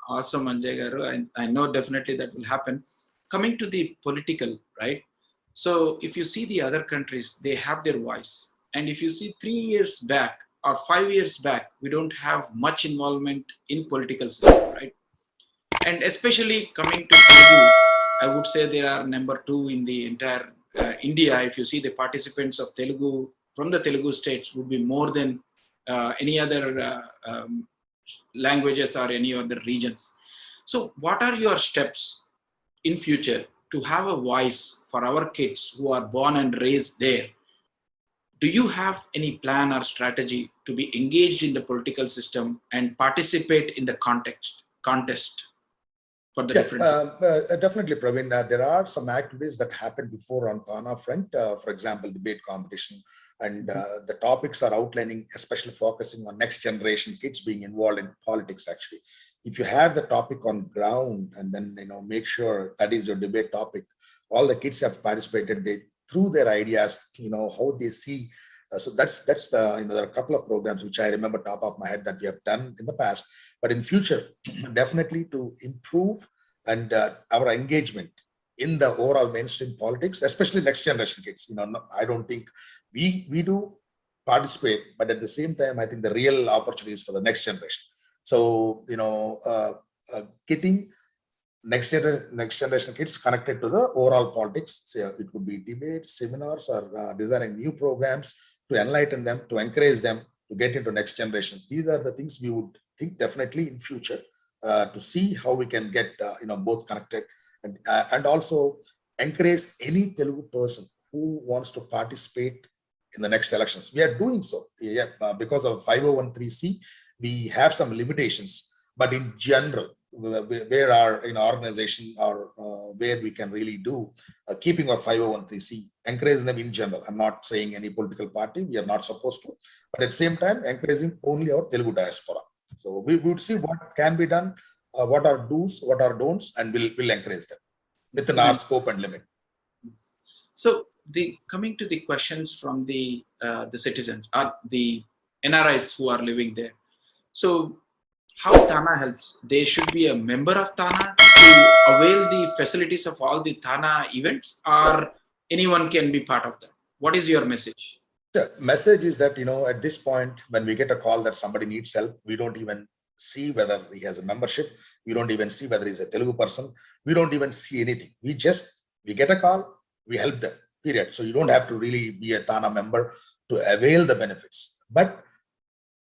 Awesome, Anjay Garu. I know definitely that will happen. Coming to the political, right? So if you see the other countries, they have their voice. And if you see 3 years back or 5 years back, we don't have much involvement in political system, right? And especially coming to Telugu, I would say they are number two in the entire India. If you see the participants of Telugu from the Telugu states would be more than any other languages or any other regions. So what are your steps in future to have a voice for our kids who are born and raised there? Do you have any plan or strategy to be engaged in the political system and participate in the contest for the Yeah, different? definitely, Praveen. There are some activities that happened before on TANA front, for example, debate competition, and the topics are outlining, especially focusing on next generation kids being involved in politics. Actually, if you have the topic on ground and then make sure that is your debate topic, all the kids have participated. They through their ideas, how they see. So that's the there are a couple of programs which I remember top of my head that we have done in the past, but in future, definitely to improve and our engagement in the overall mainstream politics, especially next generation kids. I don't think we do participate, but at the same time, I think the real opportunities for the next generation. So getting next generation kids connected to the overall politics. So it could be debates, seminars, or designing new programs to enlighten them, to encourage them to get into next generation. These are the things we would think definitely in future to see how we can get both connected and also encourage any Telugu person who wants to participate in the next elections. We are doing so, yeah, because of 501(c), we have some limitations, but in general, where our organization or where we can really do keeping of 501(c), encouraging them in general. I'm not saying any political party, we are not supposed to, but at the same time, encouraging only our Telugu diaspora. So we would see what can be done, what are do's, what are don'ts, and we'll encourage them within our scope and limit. So coming to the questions from the citizens or the NRIs who are living there. So how TANA helps? They should be a member of TANA to avail the facilities of all the TANA events, or anyone can be part of that. What is your message? The message is that, at this point, when we get a call that somebody needs help, we don't even see whether he has a membership. We don't even see whether he's a Telugu person. We don't even see anything. We get a call, we help them, period. So you don't have to really be a TANA member to avail the benefits, but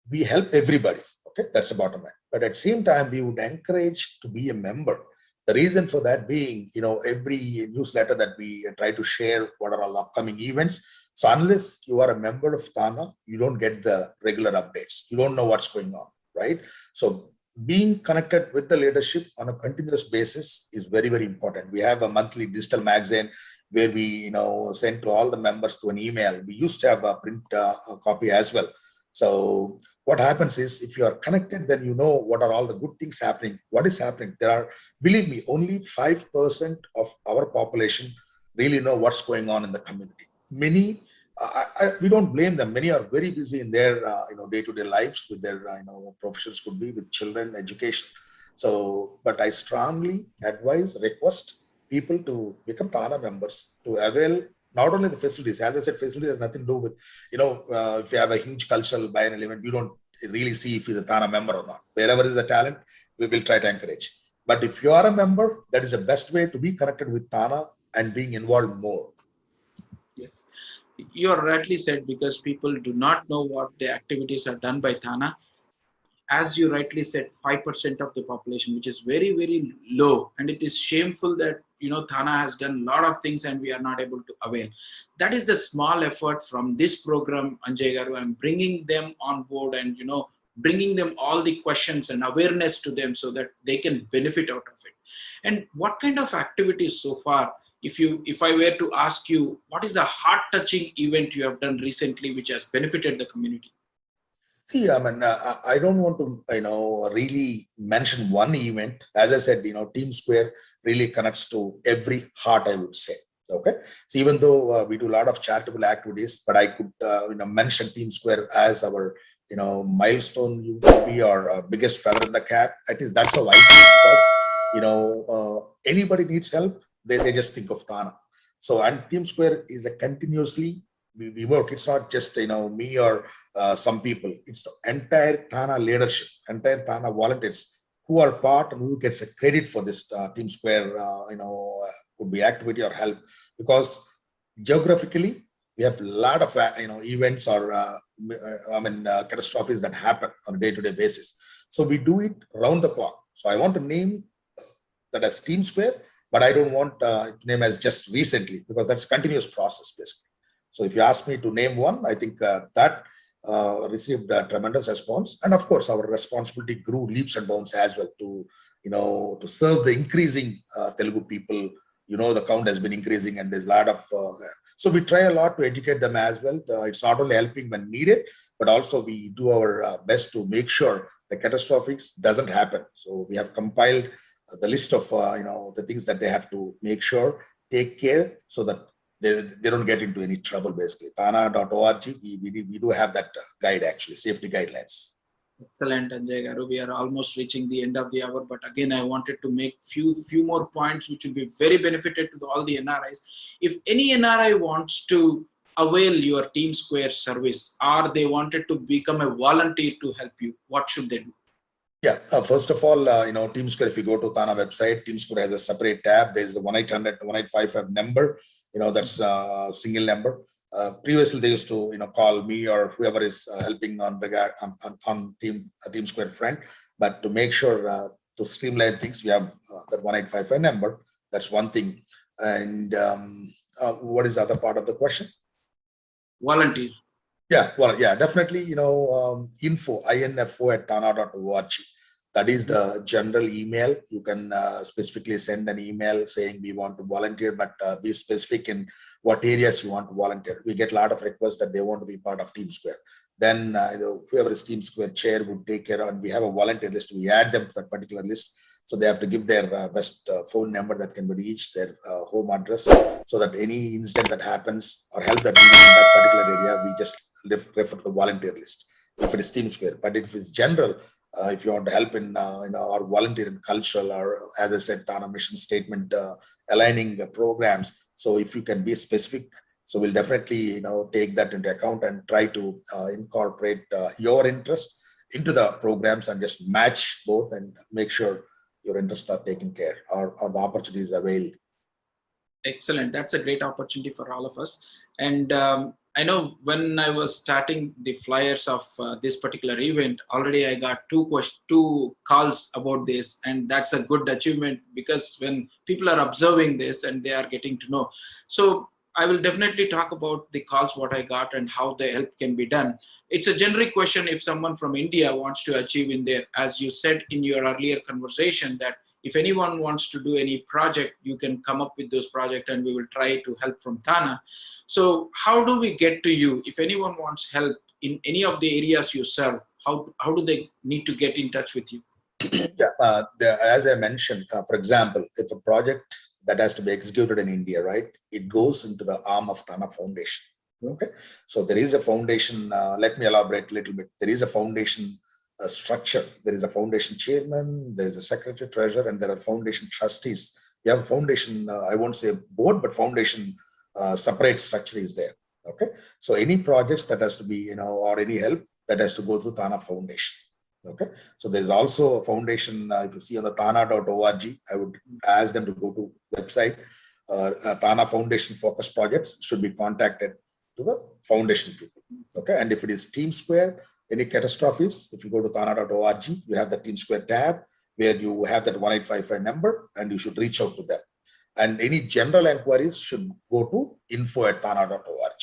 we help everybody. Okay, that's the bottom line. But at the same time, we would encourage to be a member. The reason for that being, every newsletter that we try to share what are all upcoming events. So unless you are a member of TANA, you don't get the regular updates. You don't know what's going on, right? So being connected with the leadership on a continuous basis is very, very important. We have a monthly digital magazine where we, send to all the members through an email. We used to have a print copy as well. So what happens is, if you are connected, then you know what are all the good things happening. What is happening? There are, believe me, only 5% of our population really know what's going on in the community. Many, we don't blame them. Many are very busy in their day-to-day lives with their professions, could be with children, education. So, but I strongly request people to become TANA members to avail not only the facilities. As I said, facilities has nothing to do with, if you have a huge cultural biennial event, you don't really see if he's a TANA member or not. Wherever is a talent, we will try to encourage. But if you are a member, that is the best way to be connected with TANA and being involved more. Yes, you are rightly said, because people do not know what the activities are done by TANA. As you rightly said, 5% of the population, which is very, very low. And it is shameful that, TANA has done a lot of things and we are not able to avail. That is the small effort from this program, Anjay Garu. I'm bringing them on board and, bringing them all the questions and awareness to them so that they can benefit out of it. And what kind of activities so far, if I were to ask you, what is the heart-touching event you have done recently which has benefited the community? See, I mean, I don't want to, really mention one event. As I said, Team Square really connects to every heart, I would say. Okay. So even though we do a lot of charitable activities, but I could, mention Team Square as our, milestone you will be or biggest feather in the cap. That's how I see it, because anybody needs help, they just think of TANA. So, and Team Square is a continuously we work. It's not just me or some people. It's the entire TANA leadership, entire TANA volunteers who are part and who gets a credit for this Team Square could be activity or help, because geographically we have a lot of events or catastrophes that happen on a day-to-day basis. So we do it round the clock. So I want to name that as Team Square, but I don't want to name as just recently, because that's a continuous process basically. So if you ask me to name one, I think that received a tremendous response, and of course our responsibility grew leaps and bounds as well to to serve the increasing Telugu people. The count has been increasing, and there's a lot of so we try a lot to educate them as well. It's not only helping when needed, but also we do our best to make sure the catastrophics doesn't happen. So we have compiled the list of the things that they have to make sure, take care, so that they don't get into any trouble basically. TANA.org, we do have that guide, actually, safety guidelines. Excellent, Anjay Garu. We are almost reaching the end of the hour, but again, I wanted to make few more points which will be very benefited to all the NRIs. If any NRI wants to avail your Team Square service, or they wanted to become a volunteer to help you, what should they do? Yeah, first of all, Team Square, if you go to TANA website, Team Square has a separate tab. There's a 1-800-1855 number, that's a single number. Previously, they used to, call me or whoever is helping on Team Square front. But to make sure to streamline things, we have that 1-855 number. That's one thing. And what is the other part of the question? Volunteer. Yeah, well, yeah, definitely, info at tana.org. That is the general email. You can specifically send an email saying we want to volunteer, but be specific in what areas you want to volunteer. We get a lot of requests that they want to be part of Team Square. Then whoever is Team Square chair would take care of, and we have a volunteer list. We add them to that particular list. So they have to give their best phone number that can be reached, their home address, so that any incident that happens or help that we need in that particular area, we just refer to the volunteer list if it is Team Square. But if it's general, if you want to help in or volunteer in cultural, or as I said, TANA mission statement aligning the programs. So if you can be specific, so we'll definitely take that into account and try to incorporate your interest into the programs and just match both and make sure your interests are taken care, or the opportunities availed. Excellent. That's a great opportunity for all of us. And I know when I was starting the flyers of this particular event, already I got two calls about this, and that's a good achievement, because when people are observing this and they are getting to know. So I will definitely talk about the calls, what I got and how the help can be done. It's a generic question if someone from India wants to achieve in there. As you said in your earlier conversation, that if anyone wants to do any project, you can come up with those projects and we will try to help from TANA. So how do we get to you? If anyone wants help in any of the areas you serve, how do they need to get in touch with you? Yeah, as I mentioned, for example, if a project that has to be executed in India, right, it goes into the arm of TANA Foundation. Okay, so there is a foundation. Let me elaborate a little bit. There is a foundation structure. There is a foundation chairman, there is a secretary, treasurer, and there are foundation trustees. We have a foundation, I won't say board, but foundation separate structure is there. Okay, so any projects that has to be, or any help that has to go through TANA Foundation. Okay, so there is also a foundation. If you see on the tana.org, I would ask them to go to website. TANA Foundation focus projects should be contacted to the foundation people. Okay, and if it is Team Square, any catastrophes, if you go to tana.org, you have the Team Square tab where you have that 1-855 number, and you should reach out to them. And any general inquiries should go to info@tana.org.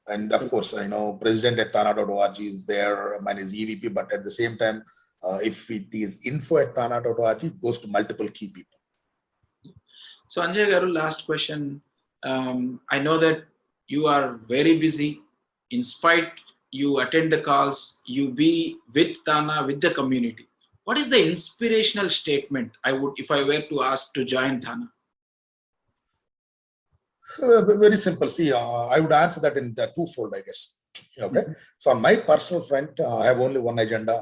And of course, I know President at TANA.org is there, mine is EVP, but at the same time, if it is info@tana.org, it goes to multiple key people. So Anjay Garu, last question. I know that you are very busy. In spite, you attend the calls, you be with TANA, with the community. What is the inspirational statement if I were to ask to join TANA? Very simple. See, I would answer that in twofold, I guess. Okay. So on my personal front, I have only one agenda,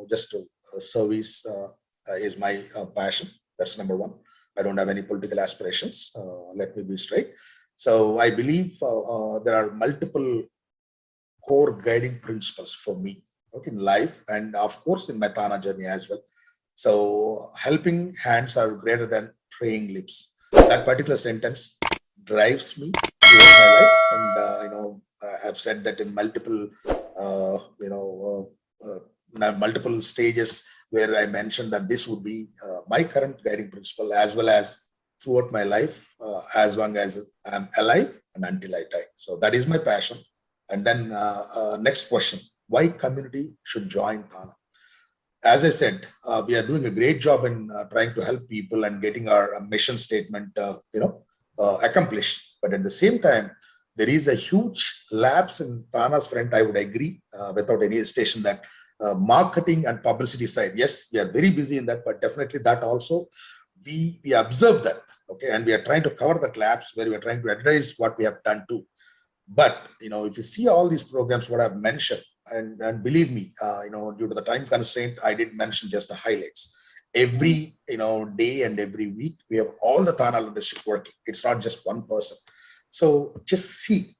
just to service is my passion. That's number one. I don't have any political aspirations. Let me be straight. So I believe there are multiple core guiding principles for me, okay, in life, and of course in my TANA journey as well. So helping hands are greater than praying lips. That particular sentence drives me throughout my life, and I've said that in multiple, multiple stages where I mentioned that this would be my current guiding principle as well as throughout my life, as long as I'm alive and until I die. So that is my passion. And then next question, why community should join TANA? As I said, we are doing a great job in trying to help people and getting our mission statement, accomplished. But at the same time, there is a huge lapse in TANA's front. I would agree without any hesitation that marketing and publicity side, yes, we are very busy in that, but definitely that also we observe that. Okay, and we are trying to cover that lapse where we are trying to advertise what we have done too. But if you see all these programs, what I've mentioned, and believe me, due to the time constraint, I did mention just the highlights. Every day and every week, we have all the TANA leadership working. It's not just one person. So just see,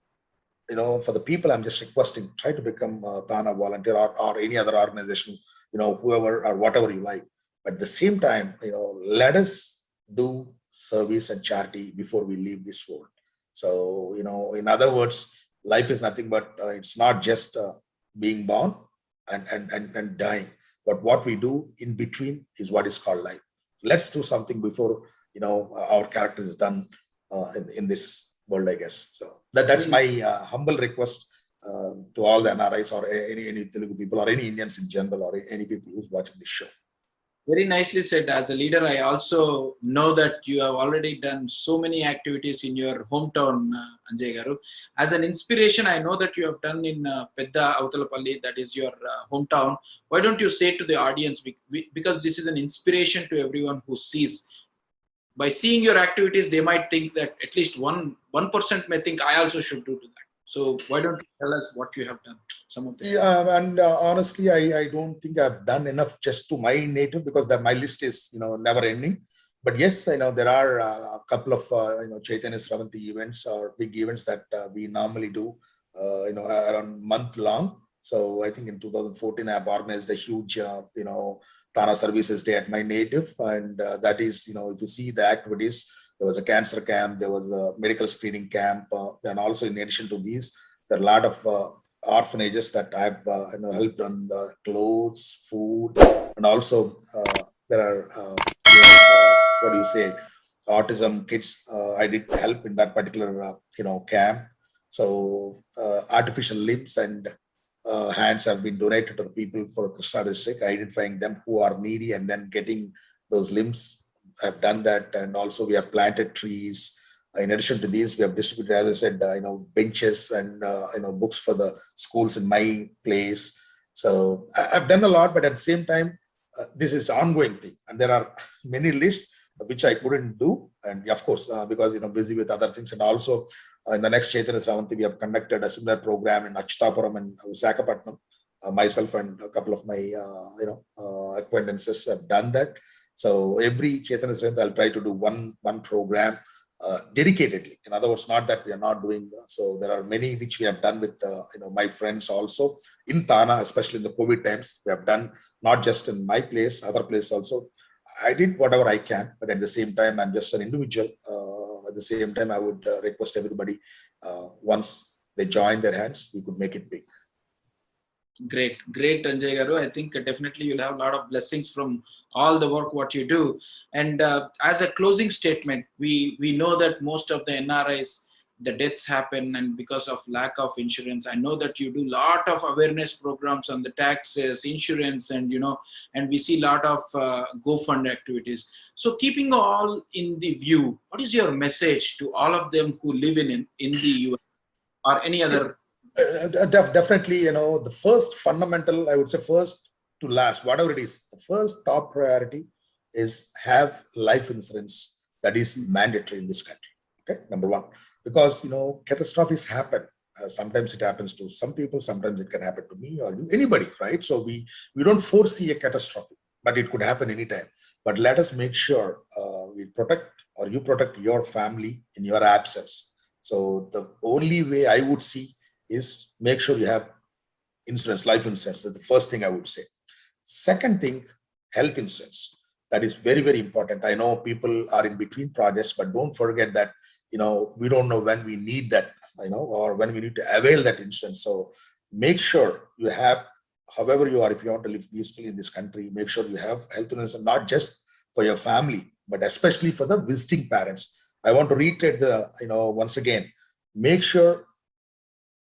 for the people, I'm just requesting, try to become a TANA volunteer or any other organization, whoever or whatever you like. But at the same time, let us do service and charity before we leave this world. So, in other words, life is nothing but it's not just being born and dying, but what we do in between is what is called life. Let's do something before, our character is done in this world, I guess. So that's my humble request to all the NRIs or any Telugu people or any Indians in general or any people who's watching this show. Very nicely said. As a leader, I also know that you have already done so many activities in your hometown, Anjay Garu. As an inspiration, I know that you have done in Pedda Avatalapalli, that is your hometown. Why don't you say to the audience, because this is an inspiration to everyone who sees. By seeing your activities, they might think that at least 1% may think I also should do that. So why don't you tell us what you have done? Some of them. Yeah, and honestly, I don't think I've done enough just to my native because my list is never ending. But yes, I know there are a couple of Chaitanya Sravanti events or big events that we normally do around month long. So I think in 2014 I've organized a huge TANA Services Day at my native, and that is if you see the activities, there was a cancer camp, there was a medical screening camp, and also in addition to these, there are a lot of orphanages that I've helped on the clothes, food, and also there are what do you say, autism kids. I did help in that particular camp. So artificial limbs and hands have been donated to the people for Krishna district, identifying them who are needy and then getting those limbs. I've done that, and also we have planted trees. In addition to these, we have distributed, as I said, benches and books for the schools in my place. So I've done a lot, but at the same time, this is ongoing thing, and there are many lists which I couldn't do, and of course because busy with other things, and also in the next Chaitanya Sravanti, we have conducted a similar program in Achutapuram and Visakhapatnam. Myself and a couple of my acquaintances have done that. So every Chaitanya Sravanti, I'll try to do one program dedicatedly. In other words, not that we are not doing. So there are many which we have done with my friends also in TANA, especially in the COVID times. We have done not just in my place, other place also. I did whatever I can, but at the same time, I'm just an individual. At the same time, I would request everybody, once they join their hands, we could make it big. Great, Anjay Garu. I think definitely you'll have a lot of blessings from all the work what you do. And as a closing statement, we know that most of the NRIs, the deaths happen and because of lack of insurance. I know that you do a lot of awareness programs on the taxes, insurance, and and we see a lot of GoFund activities. So keeping all in the view, what is your message to all of them who live in the US or any other? Definitely, the first fundamental, I would say first to last, whatever it is, the first top priority is have life insurance that is mandatory in this country. Okay, number one, because catastrophes happen. Sometimes it happens to some people, sometimes it can happen to me or you, anybody, right? So we don't foresee a catastrophe, but it could happen anytime. But let us make sure we protect or you protect your family in your absence. So the only way I would see is make sure you have insurance, life insurance. That's the first thing I would say. Second thing, health insurance. That is very, very important. I know people are in between projects, but don't forget that, we don't know when we need that, or when we need to avail that insurance. So make sure you have, however you are, if you want to live peacefully in this country, make sure you have health insurance, and not just for your family, but especially for the visiting parents. I want to reiterate once again, make sure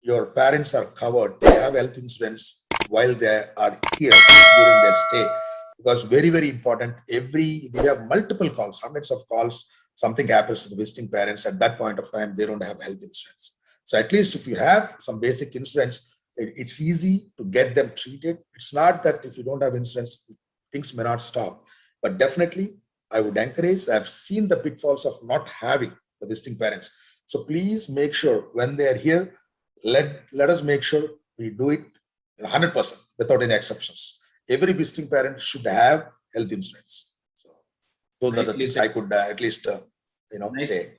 your parents are covered, they have health insurance while they are here during their stay, because very, very important. We have multiple calls, hundreds of calls, something happens to the visiting parents at that point of time, they don't have health insurance. So at least if you have some basic insurance, it's easy to get them treated. It's not that if you don't have insurance, things may not stop, but definitely I would encourage. I've seen the pitfalls of not having the visiting parents. So please make sure when they're here, let us make sure we do it 100% without any exceptions. Every visiting parent should have health insurance. So those are the Nicely things said. I could at least Nicely say. said.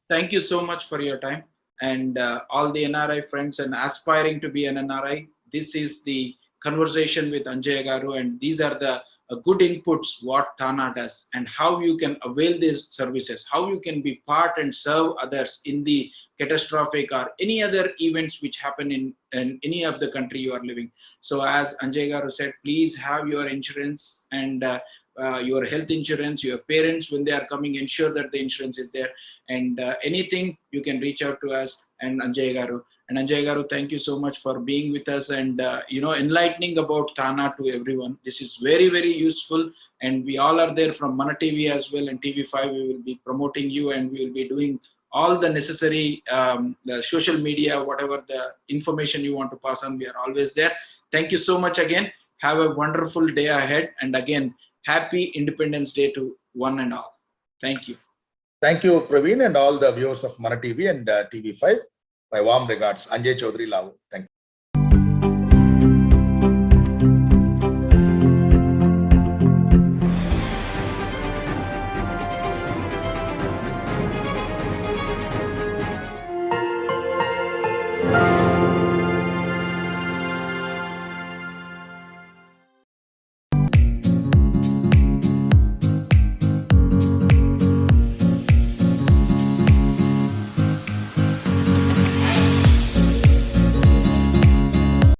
Thank you so much for your time, and all the NRI friends and aspiring to be an NRI. This is the conversation with Anjay Garu, and these are the good inputs what TANA does and how you can avail these services, how you can be part and serve others in the catastrophic or any other events which happen in any of the country you are living. So as Anjay Garu said, please have your insurance and your health insurance, your parents when they are coming, ensure that the insurance is there, and anything you can reach out to us and Anjay Garu. And Anjay Garu, thank you so much for being with us and enlightening about TANA to everyone. This is very, very useful, and we all are there from Mana TV as well and TV5. We will be promoting you, and we will be doing all the necessary the social media, whatever the information you want to pass on, we are always there. Thank you so much again. Have a wonderful day ahead, and again, happy Independence Day to one and all. Thank you. Thank you, Praveen, and all the viewers of Mana TV and TV5. My warm regards, Anjay Chaudhary Lavu. Thank you.